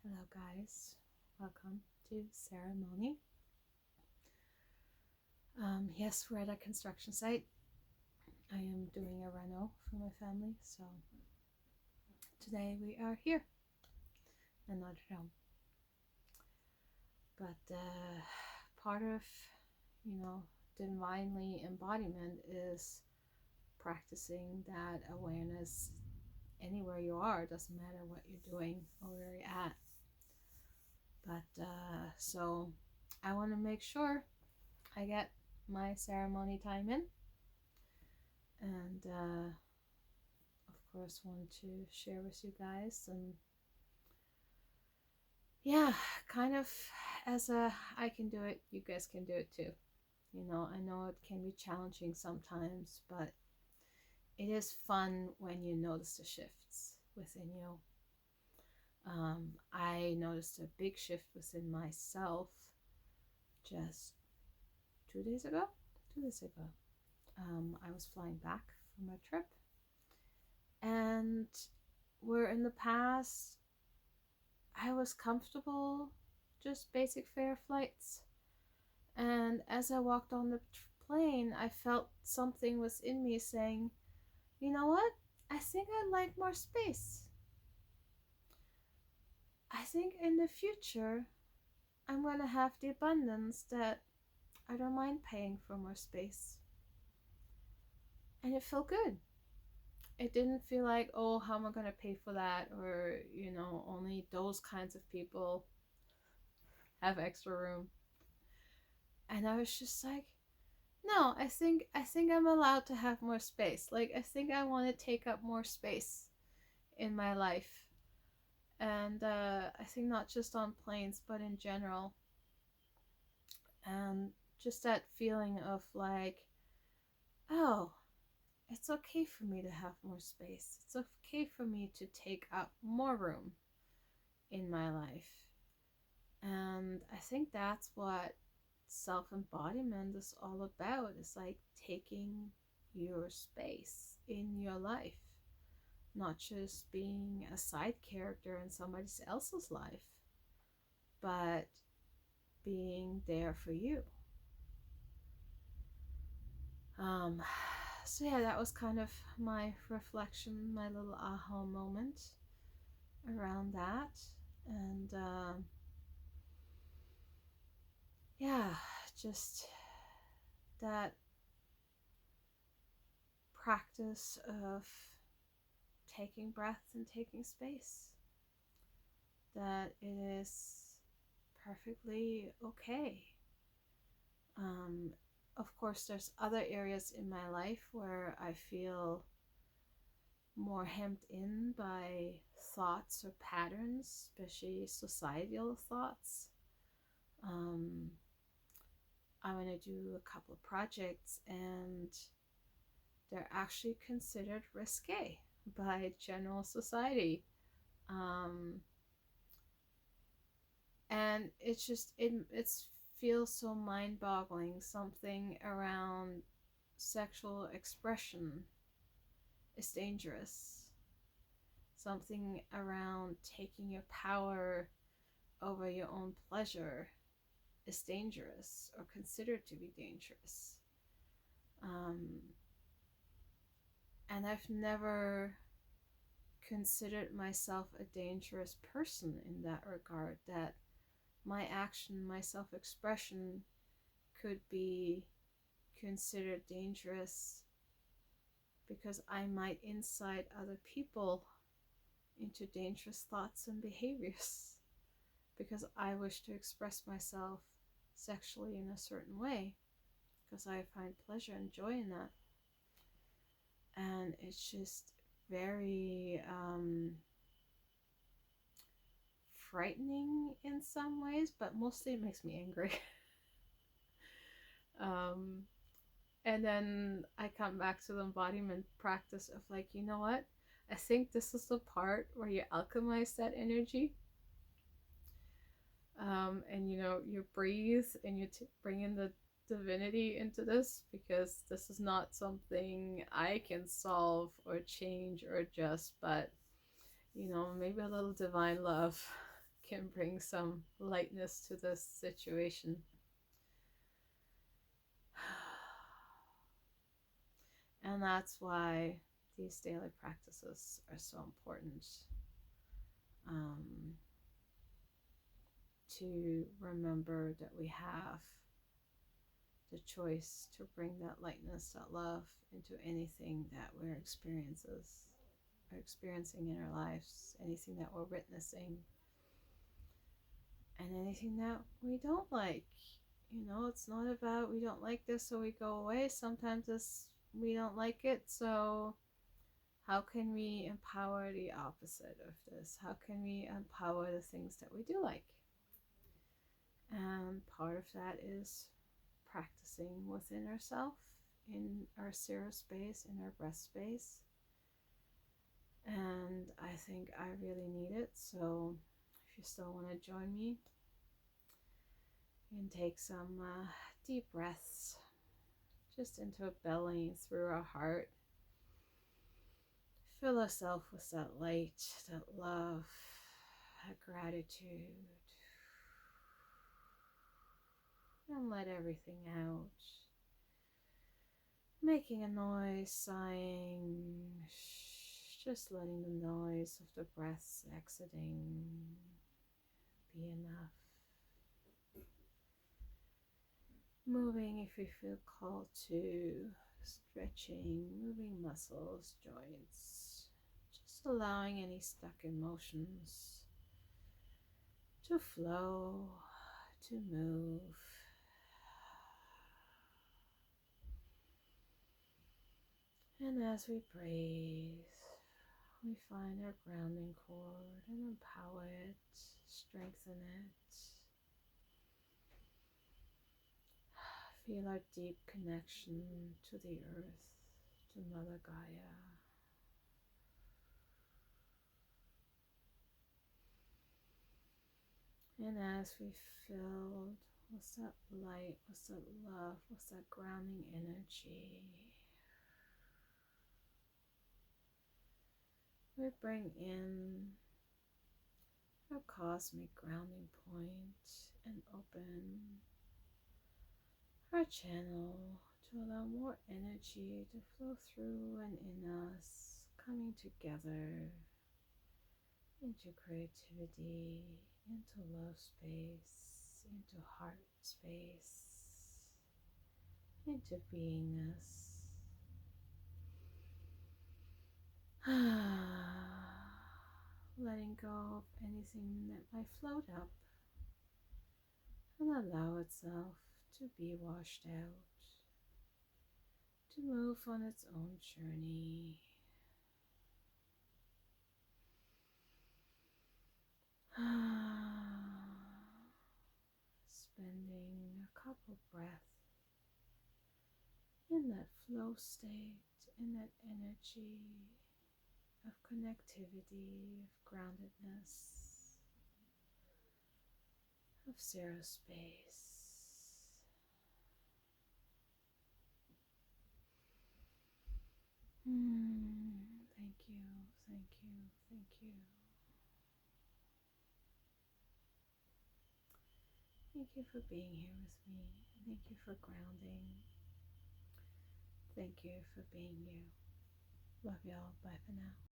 Hello guys, welcome to Ceremony. Yes, we're at a construction site. I am doing a reno for my family, so today we are here and not at home. But part of, divinely embodiment is practicing that awareness anywhere you are. It doesn't matter what you're doing or where you're at. But so I want to make sure I get my ceremony time in, and of course want to share with you guys, and yeah, kind of as a I can do it, you guys can do it too. I know it can be challenging sometimes, but it is fun when you notice the shifts within you. I noticed a big shift within myself just 2 days ago. 2 days ago, I was flying back from a trip, and where in the past I was comfortable, just basic fare flights, and as I walked on the plane, I felt something was in me saying, you know what, I think I'd like more space. I think in the future I'm going to have the abundance that I don't mind paying for more space. And it felt good. It didn't feel like, oh, how am I going to pay for that? Or, only those kinds of people have extra room. And I was just like, no, I think I'm allowed to have more space. Like, I think I want to take up more space in my life. And I think not just on planes, but in general. And just that feeling of like, oh, it's okay for me to have more space. It's okay for me to take up more room in my life. And I think that's what self-embodiment is all about. It's like taking your space in your life, not just being a side character in somebody else's life, but being there for you. So yeah, that was kind of my reflection, my little aha moment around that. And yeah, just that practice of taking breath and taking space, that it is perfectly okay. Of course, there's other areas in my life where I feel more hemmed in by thoughts or patterns, especially societal thoughts. I'm going to do a couple of projects, and they're actually considered risque by general society. And it's just, it feels so mind-boggling. Something around sexual expression is dangerous. Something around taking your power over your own pleasure is dangerous, or considered to be dangerous. And I've never considered myself a dangerous person in that regard, that my action, my self-expression could be considered dangerous because I might incite other people into dangerous thoughts and behaviors because I wish to express myself sexually in a certain way, because I find pleasure and joy in that. And it's just very frightening in some ways, but mostly it makes me angry. And then I come back to the embodiment practice of like, you know what? I think this is the part where you alchemize that energy. And you breathe and you bring in the divinity into this, because this is not something I can solve or change or adjust, but maybe a little divine love can bring some lightness to this situation. And that's why these daily practices are so important, to remember that we have the choice to bring that lightness, that love into anything that we're experiencing in our lives, anything that we're witnessing, and anything that we don't like. It's not about we don't like this so we go away. Sometimes we don't like it, so how can we empower the opposite of this? How can we empower the things that we do like? And part of that is practicing within ourselves, in our Sarah space, in our breath space. And I think I really need it. So if you still want to join me, you can take some deep breaths just into our belly, through our heart. Fill ourselves with that light, that love, that gratitude. And let everything out. Making a noise, sighing, just letting the noise of the breaths exiting be enough. Moving if you feel called to, stretching, moving muscles, joints, just allowing any stuck emotions to flow, to move. And as we breathe, we find our grounding cord and empower it, strengthen it. Feel our deep connection to the earth, to Mother Gaia. And as we filled with that light, with that love, with that grounding energy, we bring in our cosmic grounding point and open our channel to allow more energy to flow through and in us, coming together into creativity, into love space, into heart space, into beingness. Letting go of anything that might float up and allow itself to be washed out, to move on its own journey. Spending a couple breaths in that flow state, in that energy of connectivity, of groundedness, of Sarah space. Thank you, thank you, thank you. Thank you for being here with me. Thank you for grounding. Thank you for being you. Love y'all. Bye for now.